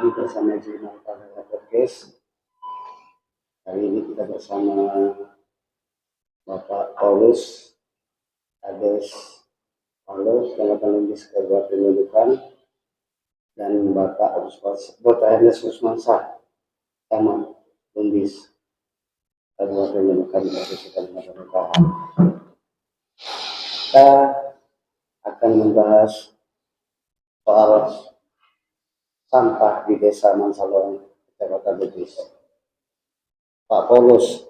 lagi bersama Jurnal Pada Podcast. Hari ini kita bersama Bapak Paulus Ades Paulus, Kecamatan Lumbis, Kabupaten Nunukan, dan Bapak Dr. Ernest Rusmansyah, Taman Lumbis, Kabupaten Nunukan, Provinsi Kalimantan Utara. Kita akan membahas soal sampah di Desa Mansalong, Kecamatan Lumbis. Pak Paulus,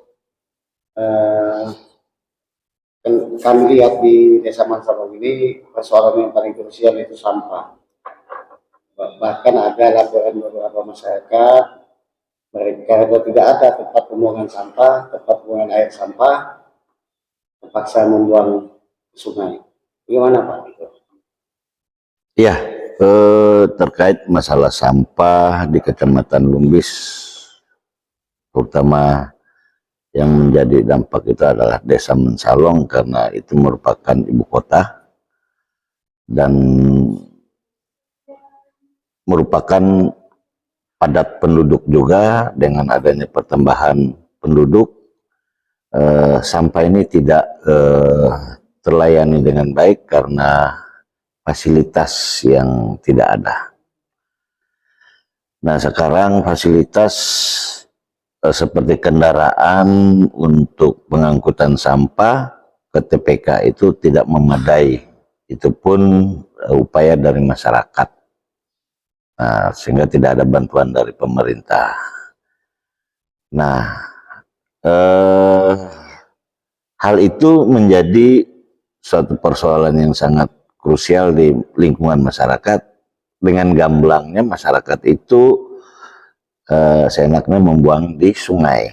kami lihat di Desa Mansalong ini persoalan yang paling krusial itu sampah. Bahkan ada laporan beberapa masyarakat, mereka tidak ada tempat pembuangan sampah, tempat pembuangan air sampah, terpaksa membuang ke sungai. Bagaimana Pak? Ya, terkait masalah sampah di Kecamatan Lumbis, terutama yang menjadi dampak itu adalah Desa Mansalong karena itu merupakan ibu kota dan merupakan padat penduduk juga. Dengan adanya pertambahan penduduk, sampah ini tidak terlayani dengan baik karena fasilitas yang tidak ada. Nah, sekarang fasilitas seperti kendaraan untuk pengangkutan sampah ke TPK itu tidak memadai. Itu pun upaya dari masyarakat. Nah, sehingga tidak ada bantuan dari pemerintah. Nah, hal itu menjadi suatu persoalan yang sangat krusial di lingkungan masyarakat. Dengan gamblangnya masyarakat itu seenaknya membuang di sungai.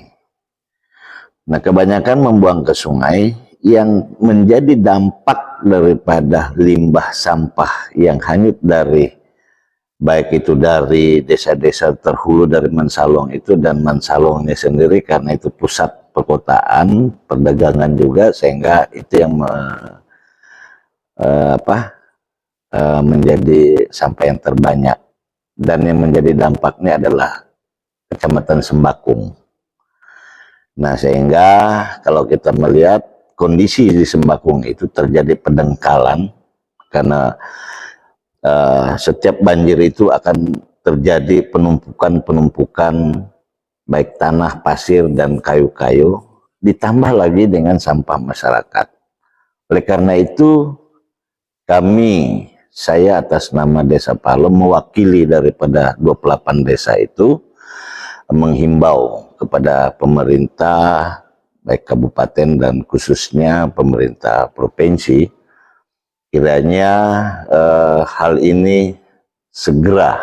Nah, kebanyakan membuang ke sungai yang menjadi dampak daripada limbah sampah yang hanyut dari baik itu dari desa-desa terhulu dari Mansalong itu dan Mansalongnya sendiri karena itu pusat perkotaan, perdagangan juga, sehingga itu yang menjadi sampah yang terbanyak. Dan yang menjadi dampaknya adalah Kecamatan Sembakung. Nah, sehingga kalau kita melihat kondisi di Sembakung itu terjadi pendangkalan karena setiap banjir itu akan terjadi penumpukan baik tanah, pasir, dan kayu-kayu, ditambah lagi dengan sampah masyarakat. Oleh karena itu, saya atas nama Desa Palem mewakili daripada 28 desa itu menghimbau kepada pemerintah baik kabupaten dan khususnya pemerintah provinsi, kiranya hal ini segera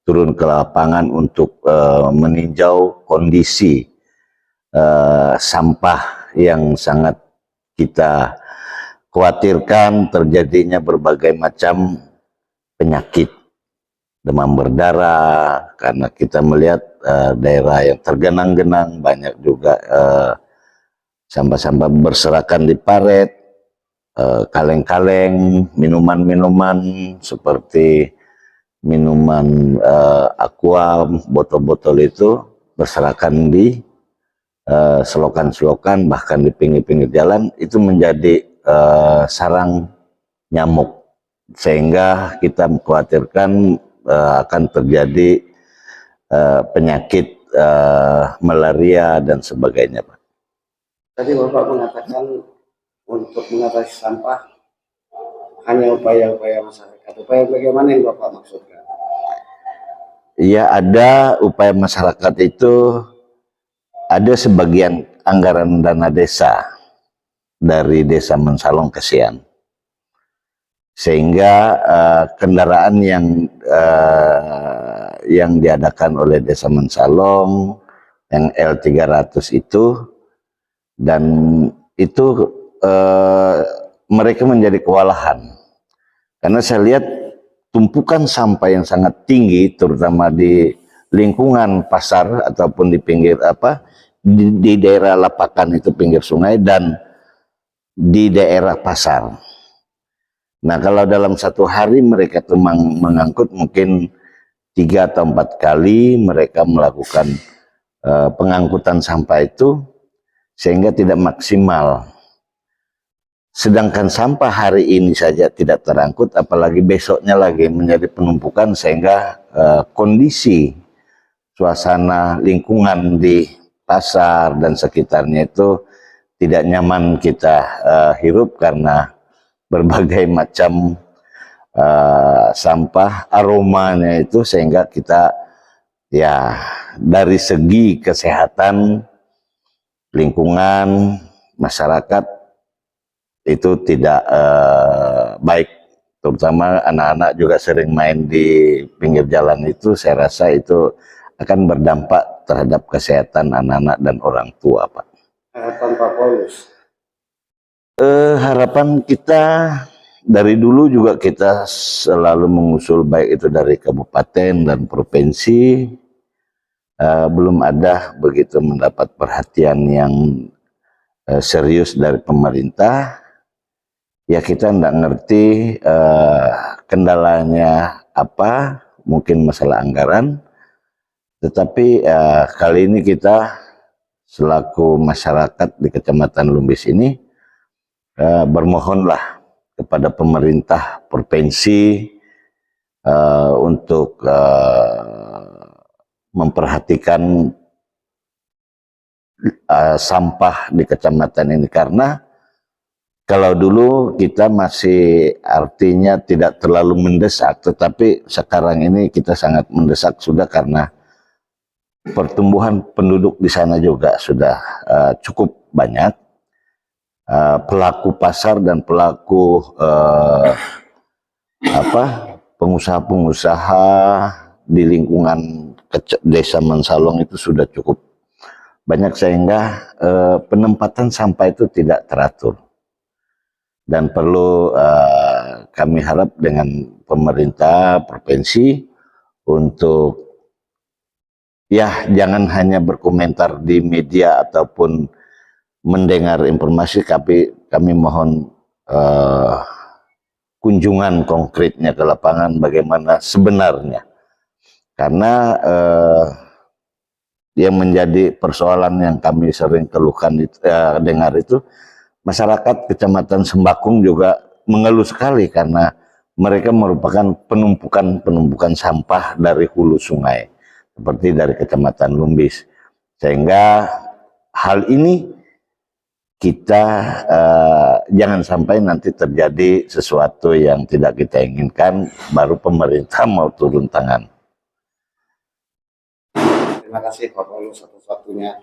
turun ke lapangan untuk meninjau kondisi sampah yang sangat kita khawatirkan terjadinya berbagai macam penyakit, demam berdarah, karena kita melihat daerah yang tergenang-genang, banyak juga sampah-sampah berserakan di paret, kaleng-kaleng, minuman-minuman seperti minuman aqua, botol-botol itu berserakan di selokan-selokan, bahkan di pinggir-pinggir jalan, itu menjadi sarang nyamuk, sehingga kita mengkhawatirkan akan terjadi penyakit malaria dan sebagainya, Pak. Tadi Bapak mengatakan untuk mengatasi sampah hanya upaya-upaya masyarakat. Upaya bagaimana yang Bapak maksudkan? Ya, ada upaya masyarakat itu, ada sebagian anggaran dana desa dari Desa Mansalong ke Sian, sehingga kendaraan yang diadakan oleh Desa Mansalong yang L300 itu, dan itu mereka menjadi kewalahan karena saya lihat tumpukan sampah yang sangat tinggi, terutama di lingkungan pasar ataupun di pinggir di daerah lapakan itu pinggir sungai dan di daerah pasar. Nah, kalau dalam satu hari mereka tuh mengangkut mungkin 3 atau 4 kali mereka melakukan pengangkutan sampah itu sehingga tidak maksimal. Sedangkan sampah hari ini saja tidak terangkut, apalagi besoknya lagi menjadi penumpukan, sehingga kondisi suasana lingkungan di pasar dan sekitarnya itu tidak nyaman kita hirup karena berbagai macam sampah, aromanya itu, sehingga kita ya dari segi kesehatan lingkungan masyarakat itu tidak baik, terutama anak-anak juga sering main di pinggir jalan itu, saya rasa itu akan berdampak terhadap kesehatan anak-anak dan orang tua, Pak. Harapan Pak Paulus? Harapan kita dari dulu juga kita selalu mengusul, baik itu dari kabupaten dan provinsi, belum ada begitu mendapat perhatian yang serius dari pemerintah. Ya kita tidak ngerti kendalanya apa, mungkin masalah anggaran, tetapi kali ini kita selaku masyarakat di Kecamatan Lumbis ini bermohonlah kepada pemerintah provinsi untuk memperhatikan sampah di kecamatan ini, karena kalau dulu kita masih artinya tidak terlalu mendesak, tetapi sekarang ini kita sangat mendesak sudah, karena pertumbuhan penduduk di sana juga sudah cukup banyak. Pelaku pasar dan pelaku pengusaha-pengusaha di lingkungan Desa Mansalong itu sudah cukup banyak, sehingga penempatan sampah itu tidak teratur. Dan perlu kami harap dengan pemerintah provinsi untuk ya jangan hanya berkomentar di media ataupun mendengar informasi, tapi kami mohon kunjungan konkretnya ke lapangan bagaimana sebenarnya, karena yang menjadi persoalan yang kami sering keluhkan dengar itu, masyarakat Kecamatan Sembakung juga mengeluh sekali karena mereka merupakan penumpukan sampah dari hulu sungai seperti dari Kecamatan Lumbis, sehingga hal ini kita jangan sampai nanti terjadi sesuatu yang tidak kita inginkan baru pemerintah mau turun tangan. Terima kasih Pak Paulus satu-satunya.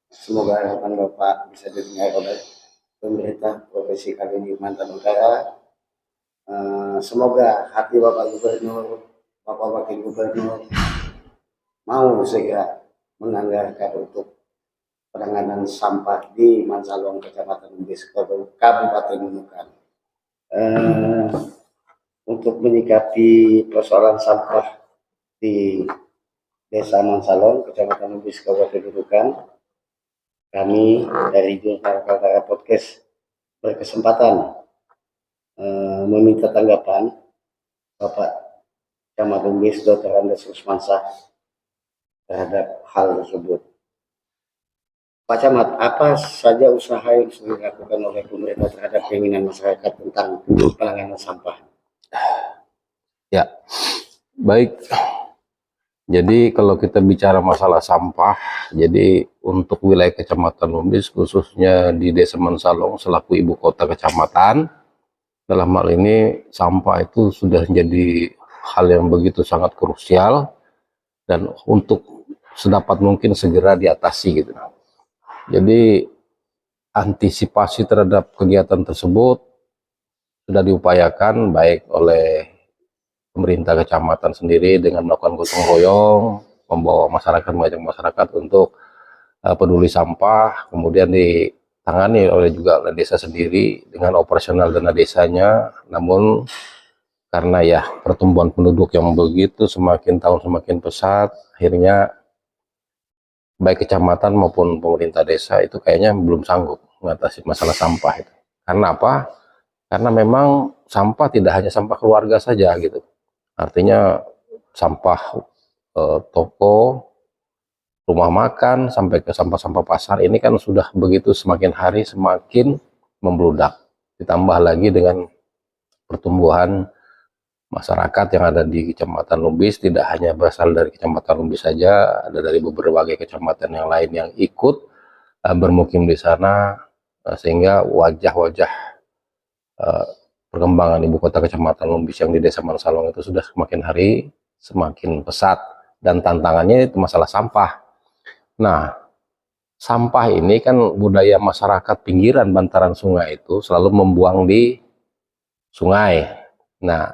Semoga harapan Bapak bisa didengar oleh pemerintah Provinsi Kalimantan Utara. Semoga hati Bapak Gubernur, Bapak Wakil Gubernur mau segera menganggarkan untuk penanganan sampah di Mansalong, Kecamatan Lumbis, Kabupaten Nunukan. Untuk menyikapi persoalan sampah di Desa Mansalong, Kecamatan Lumbis, Kabupaten Nunukan, kami dari Jurnal Kaltara Podcast berkesempatan meminta tanggapan Bapak Camat Lumbis Dr. Andes Rusmansyah terhadap hal tersebut. Pak Camat, apa saja usaha yang sudah dilakukan oleh pemerintah terhadap keinginan masyarakat tentang penanganan sampah? Ya, baik. Jadi kalau kita bicara masalah sampah, jadi untuk wilayah Kecamatan Lumbis, khususnya di Desa Mansalong selaku ibu kota kecamatan, dalam hal ini sampah itu sudah menjadi hal yang begitu sangat krusial dan untuk sedapat mungkin segera diatasi gitu. Jadi antisipasi terhadap kegiatan tersebut sudah diupayakan baik oleh pemerintah kecamatan sendiri dengan melakukan gotong royong, membawa mengajak masyarakat untuk peduli sampah, kemudian ditangani oleh juga oleh desa sendiri dengan operasional dana desanya. Namun karena ya pertumbuhan penduduk yang begitu semakin tahun semakin pesat, akhirnya baik kecamatan maupun pemerintah desa itu kayaknya belum sanggup mengatasi masalah sampah itu. Karena apa? Karena memang sampah tidak hanya sampah keluarga saja gitu. Artinya sampah toko, rumah makan, sampai ke sampah-sampah pasar ini kan sudah begitu semakin hari semakin membludak. Ditambah lagi dengan pertumbuhan masyarakat yang ada di Kecamatan Lumbis, tidak hanya berasal dari Kecamatan Lumbis saja, ada dari berbagai kecamatan yang lain yang ikut bermukim di sana, sehingga wajah-wajah perkembangan ibu kota Kecamatan Lumbis yang di Desa Mansalong itu sudah semakin hari semakin pesat, dan tantangannya itu masalah sampah. Nah, sampah ini kan budaya masyarakat pinggiran bantaran sungai itu selalu membuang di sungai. Nah,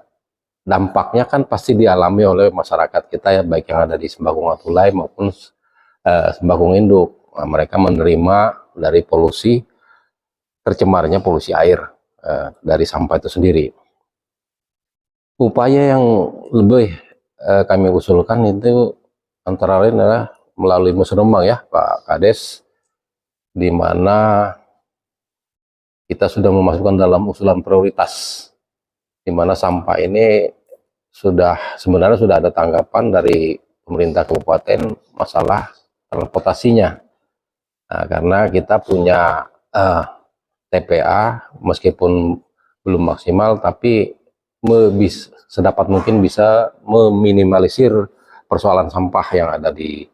dampaknya kan pasti dialami oleh masyarakat kita ya, baik yang ada di Sembakung Atulai maupun Sembakung Induk. Nah, mereka menerima dari polusi, tercemarnya polusi air dari sampah itu sendiri. Upaya yang lebih kami usulkan itu antara lain adalah melalui musrembang ya Pak Kades, di mana kita sudah memasukkan dalam usulan prioritas, di mana sampah ini sebenarnya sudah ada tanggapan dari pemerintah kabupaten masalah transportasinya. Nah, karena kita punya TPA meskipun belum maksimal, tapi sedapat mungkin bisa meminimalisir persoalan sampah yang ada di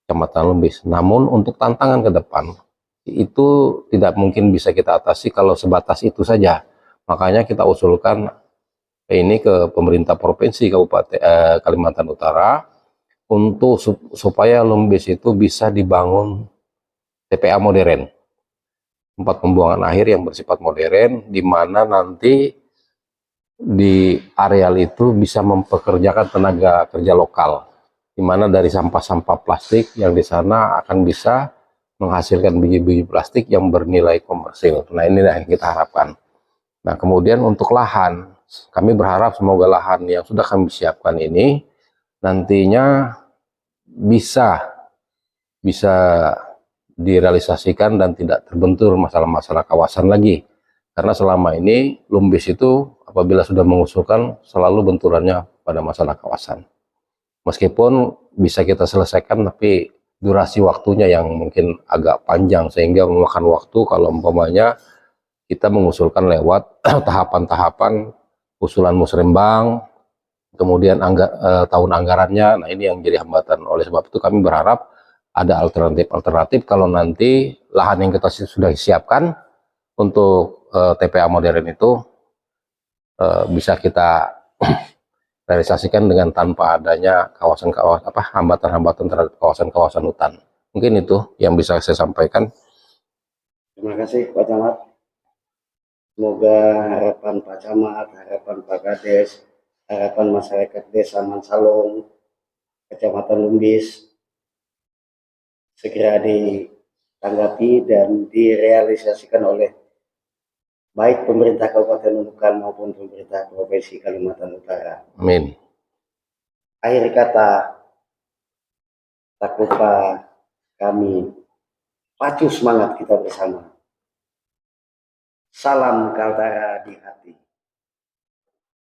Kecamatan Lumbis. Namun untuk tantangan ke depan itu tidak mungkin bisa kita atasi kalau sebatas itu saja. Makanya kita usulkan ini ke pemerintah provinsi Kabupaten Kalimantan Utara untuk supaya Lumbis itu bisa dibangun TPA modern, tempat pembuangan akhir yang bersifat modern, di mana nanti di areal itu bisa mempekerjakan tenaga kerja lokal, di mana dari sampah-sampah plastik yang di sana akan bisa menghasilkan biji-biji plastik yang bernilai komersil. Nah, inilah yang kita harapkan. Nah, kemudian untuk lahan, kami berharap semoga lahan yang sudah kami siapkan ini nantinya bisa direalisasikan dan tidak terbentur masalah-masalah kawasan lagi. Karena selama ini Lumbis itu apabila sudah mengusulkan selalu benturannya pada masalah kawasan. Meskipun bisa kita selesaikan, tapi durasi waktunya yang mungkin agak panjang, sehingga memakan waktu kalau umpamanya kita mengusulkan lewat tahapan-tahapan usulan musrembang, kemudian tahun anggarannya. Nah, ini yang jadi hambatan. Oleh sebab itu kami berharap ada alternatif kalau nanti lahan yang kita sudah siapkan untuk TPA modern itu bisa kita realisasikan dengan tanpa adanya hambatan-hambatan terhadap kawasan-kawasan hutan. Mungkin itu yang bisa saya sampaikan. Terima kasih Pak Camat. Semoga harapan Pak Camat, harapan Pak Kades, harapan masyarakat Desa Mansalong, Kecamatan Lumbis segera ditanggapi dan direalisasikan oleh baik pemerintah Kabupaten Nunukan maupun pemerintah Provinsi Kalimantan Utara. Amin. Akhir kata, tak lupa kami pacu semangat kita bersama. Salam Kaltara di hati.